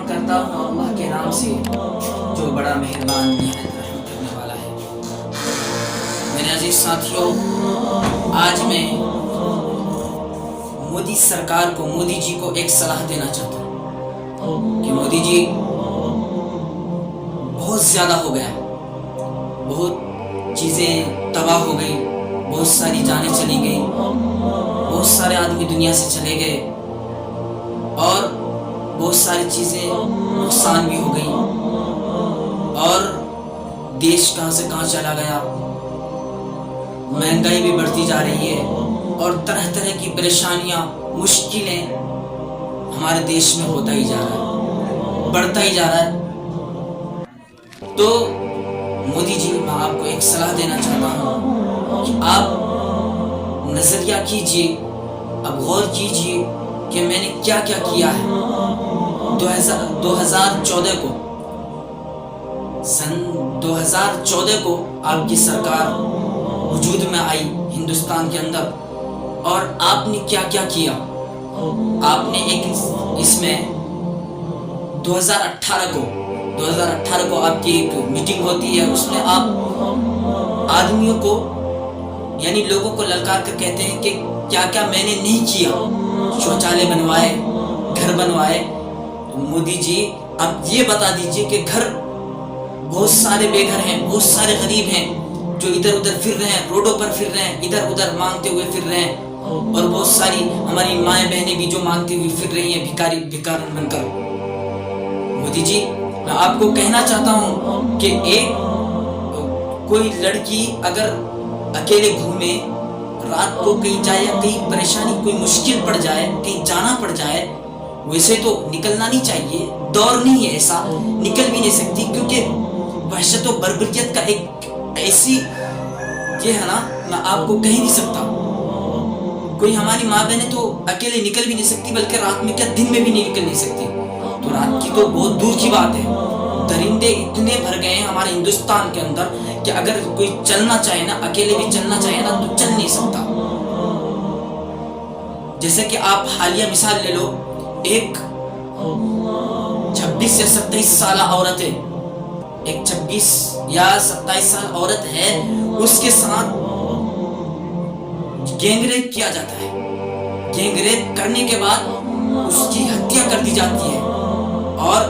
شروع کرتا ہوں اللہ کے نام سے جو بڑا مہربان نہایت رحم کرنے والا ہے۔ میرے عزیز ساتھیوں، آج میں مودی سرکار کو، مودی جی کو ایک صلاح دینا چاہتا ہوں کہ مودی جی بہت زیادہ ہو گیا، بہت چیزیں تباہ ہو گئی، بہت ساری جانیں چلی گئی، بہت سارے آدمی دنیا سے چلے گئے اور بہت ساری چیزیں نقصان بھی ہو گئی اور دیش کہاں سے کہاں چلا گیا، مہنگائی بھی بڑھتی جا رہی ہے اور طرح طرح کی پریشانیاں، مشکلیں ہمارے دیش میں ہوتا ہی جا رہا ہے، بڑھتا ہی جا رہا ہے۔ تو مودی جی، میں آپ کو ایک صلاح دینا چاہتا ہوں کہ آپ نظریہ کیجئے، اب غور کیجئے کہ میں نے کیا کیا کیا ہے۔ 2014 کو، سن 2014 کو آپ کی سرکار وجود میں آئی ہندوستان کے اندر، اور آپ نے کیا کیا کیا۔ آپ نے ایک اس میں 2018 کو آپ کی ایک میٹنگ ہوتی ہے، اس میں آپ آدمیوں کو یعنی لوگوں کو للکار کر کہتے ہیں کہ کیا کیا میں نے نہیں کیا، شوچالے بنوائے، گھر بنوائے۔ مودی جی اب یہ بتا دیجئے کہ گھر بہت سارے بے گھر ہیں، بہت سارے غریب ہیں جو ادھر ادھر پھر رہے ہیں، روڈوں پر پھر رہے ہیں، ادھر ادھر مانگتے ہوئے پھر رہے ہیں، اور بہت ساری ہماری مائیں بہنیں بھی جو مانگتی ہوئی پھر رہی ہیں بھکار بن کر۔ مودی جی، میں آپ کو کہنا چاہتا ہوں کہ کوئی لڑکی اگر اکیلے گھومے، رات کو کہیں جائے یا کہیں پریشانی، کوئی مشکل پڑ جائے، کہیں جانا پڑ جائے، ویسے تو نکلنا نہیں چاہیے، دور نہیں ہے ایسا، نکل بھی نہیں سکتی، کیونکہ وحشت و بربریت کا ایک ایسی یہ ہے نا، میں آپ کو کہہ نہیں سکتا۔ کوئی ہماری ماں بہنیں تو اکیلے نکل بھی نہیں سکتی، بلکہ رات میں کیا دن میں بھی نہیں نکل نہیں سکتی، تو رات کی تو بہت دور کی بات ہے۔ درندے اتنے بھر گئے ہیں ہمارے ہندوستان کے اندر کہ اگر کوئی چلنا چاہے نا، اکیلے بھی چلنا چاہے نا، تو چل نہیں سکتا۔ جیسے کہ آپ حالیہ مثال لے لو، ایک 26 یا 27 سالہ عورت ہے، ایک 26 یا 27 سال عورت ہے، اس کے ساتھ گینگ ریپ کیا جاتا ہے۔ گینگ ریپ کرنے کے بعد اس کی ہتیا کر دی جاتی ہے اور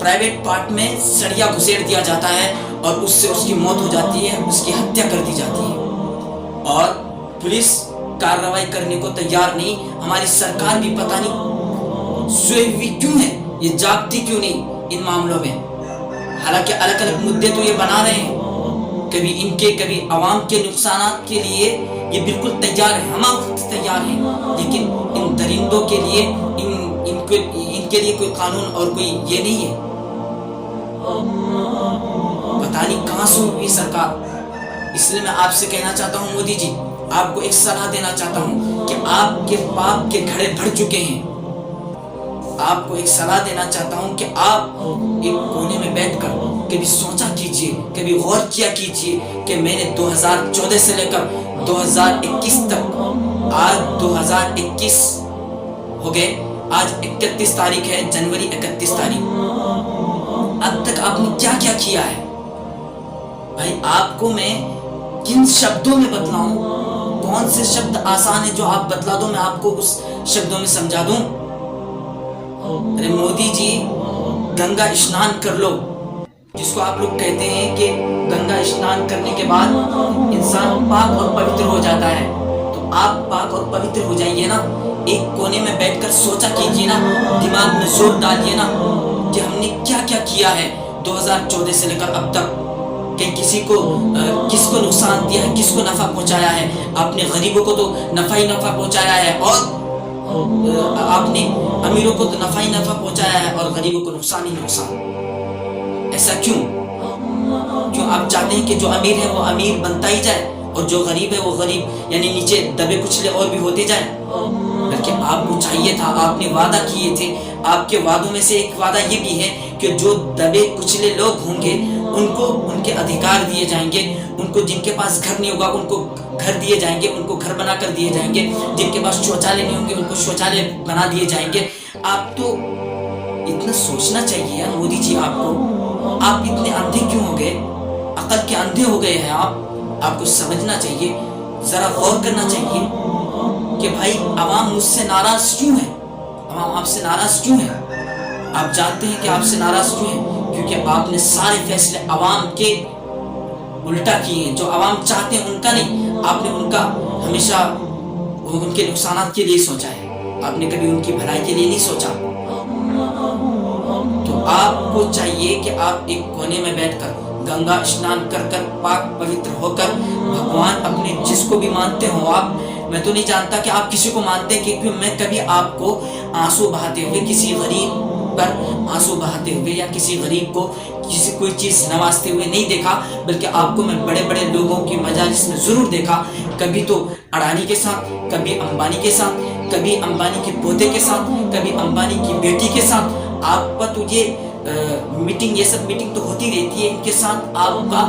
پرائیویٹ پارٹ میں سڑیا گھسیڑ دیا جاتا ہے اور اس سے اس کی موت ہو جاتی ہے، اس کی ہتیا کر دی جاتی ہے، اور پولیس کارروائی کرنے کو تیار نہیں۔ ہماری سرکار بھی پتہ نہیں سوئی ہوئی کیوں ہے، یہ جاگتی کیوں نہیں ان معاملوں میں۔ حالانکہ الگ الگ مدے تو یہ بنا رہے ہیں، کبھی ان کے کبھی عوام کے نقصانات کے لیے یہ بالکل تیار ہے، ہم تیار ہیں، لیکن ان درندوں کے لیے ان کے لیے کوئی قانون اور کوئی یہ نہیں ہے۔ پتہ نہیں کہاں سے ہوئی سرکار۔ اس لیے میں آپ سے کہنا چاہتا ہوں مودی جی، آپ کو ایک صلاح دینا چاہتا ہوں کہ آپ کے پاپ کے گھڑے بھر چکے ہیں۔ آپ کو ایک صلاح دینا چاہتا ہوں کہ آپ ایک کونے میں بیٹھ کر کبھی سوچا کیجئے، کبھی غور کیا کیجئے کہ میں نے 2014 سے لے کر 2021 تک، آج 2021 ہو گئے، آج 31 تاریخ ہے، جنوری 31 تاریخ، اب تک آپ نے کیا کیا کیا ہے؟ بھائی آپ کو میں کن شبدوں میں بتلاؤں؟ کون سے شبد آسان ہیں جو آپ بتلا دو، میں آپ کو اس شبدوں میں سمجھا دوں؟ ارے مودی جی، گنگا اشنان کر لو، جس کو آپ لوگ کہتے ہیں کہ گنگا اشنان کرنے کے بعد انسان پاک اور پوتر ہو جاتا ہے، تو آپ پاک اور پوتر ہو جائیے نا، ایک کونے میں بیٹھ کر سوچا کیجئے نا، دماغ میں زور ڈالیے نا کہ ہم نے کیا کیا کیا ہے 2014 سے لے کر اب تک، کہ کس کو نقصان دیا ہے، کس کو نفع پہنچایا ہے۔ آپ نے غریبوں کو تو نفع ہی نفع پہنچایا ہے، اور آپ نے امیروں کو تو نفع ہی نفع پہنچایا ہے اور غریبوں کو نقصان ہی نقصان۔ ایسا کیوں آپ چاہتے ہیں کہ جو امیر ہے وہ امیر بنتا ہی جائے اور جو غریب ہے وہ غریب یعنی نیچے دبے کچلے اور بھی ہوتے جائیں؟ بلکہ آپ کو چاہیے تھا، آپ نے وعدہ کیے تھے، آپ کے وعدوں میں سے ایک وعدہ یہ بھی ہے کہ جو دبے کچلے لوگ ہوں گے ان کو ان کے ادھیکار دیے جائیں گے، ان کو جن کے پاس گھر نہیں ہوگا ان کو گھر دیے جائیں گے، ان کو گھر بنا کر دیے جائیں گے، جن کے پاس شوچالے نہیں ہوں گے ان کو شوچالے بنا دیے جائیں گے۔ آپ تو اتنا سوچنا چاہیے یار مودی جی آپ کو. آپ اتنے اندھے کیوں ہو گئے؟ عقل کے اندھے ہو گئے ہیں آپ کو سمجھنا چاہیے, ذرا غور کرنا چاہیے کہ بھائی عوام مجھ سے ناراض کیوں ہے, عوام آپ سے ناراض کیوں ہے. آپ جانتے ہیں کہ آپ سے ناراض کیوں ہیں؟ کیونکہ آپ نے سارے فیصلے عوام کے الٹا کیے ہیں, جو عوام چاہتے ہیں ان کا نہیں, آپ نے ان کا ہمیشہ ان کے نقصانات کے لیے سوچا ہے, آپ نے کبھی ان کی بھلائی کے لیے نہیں سوچا. تو آپ کو چاہیے کہ آپ ایک کونے میں بیٹھ کر گنگا اسنان کر کر پاک پوتر ہو کر بھگوان اپنے جس کو بھی مانتے ہو آپ, میں تو نہیں جانتا کہ آپ کسی کو مانتے ہیں, کیونکہ میں کبھی آپ کو آنسو بہاتے ہوئے کسی غریب پر آنسو بہاتے ہوئے یا کسی غریب کو کسی کوئی چیز نوازتے ہوئے نہیں دیکھا, بلکہ آپ کو میں بڑے بڑے لوگوں کی مجالس میں ضرور دیکھا, کبھی تو اڈانی کے ساتھ, کبھی امبانی کے ساتھ, کبھی امبانی کے پوتے کے ساتھ, کبھی امبانی کی بیٹی کے ساتھ. آپ کا تو یہ میٹنگ, یہ سب میٹنگ تو ہوتی رہتی ہے, ان کے ساتھ آپ کا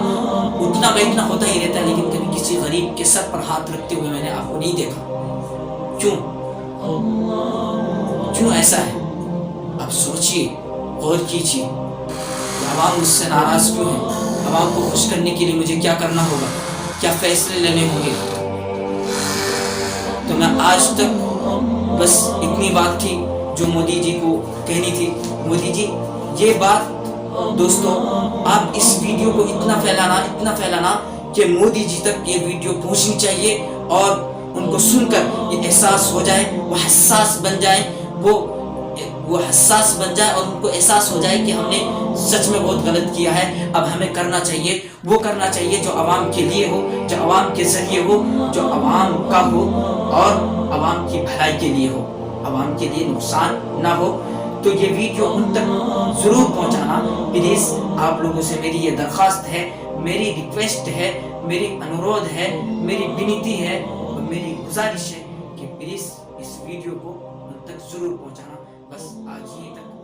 اٹھنا بیٹھنا ہوتا ہی رہتا ہے, لیکن کبھی کسی غریب کے سر پر ہاتھ رکھتے ہوئے میں نے آپ کو نہیں دیکھا. کیوں ایسا ہے؟ اب سوچئے, غور کیجئے, عوام مجھ سے ناراض کیوں ہے, عوام کو خوش کرنے کے لیے مجھے کیا کرنا ہوگا, کیا فیصلے لینے ہوں گے. تو میں آج تک بس اتنی بات تھی جو مودی جی کو کہنی تھی. مودی جی یہ بات دوستوں آپ اس ویڈیو کو اتنا پھیلانا کہ مودی جی تک یہ ویڈیو پہنچنی چاہیے, اور ان کو سن کر یہ احساس ہو جائے, وہ حساس بن جائیں, وہ حساس بن جائے, اور ان کو احساس ہو جائے کہ ہم نے سچ میں بہت غلط کیا ہے. اب ہمیں کرنا چاہیے, وہ کرنا چاہیے جو عوام کے لیے ہو, جو عوام کے ذریعے ہو, جو عوام کا ہو اور عوام کی بھلائی کے لیے ہو, عوام کے لیے نقصان نہ ہو. تو یہ ویڈیو ان تک ضرور پہنچانا پلیز. آپ لوگوں سے میری یہ درخواست ہے, میری ریکویسٹ ہے, میری انورودھ ہے, میری بنتی ہے اور میری گزارش ہے کہ پلیز اس ویڈیو کو ان تک ضرور پہنچانا. بس آج ہی تک.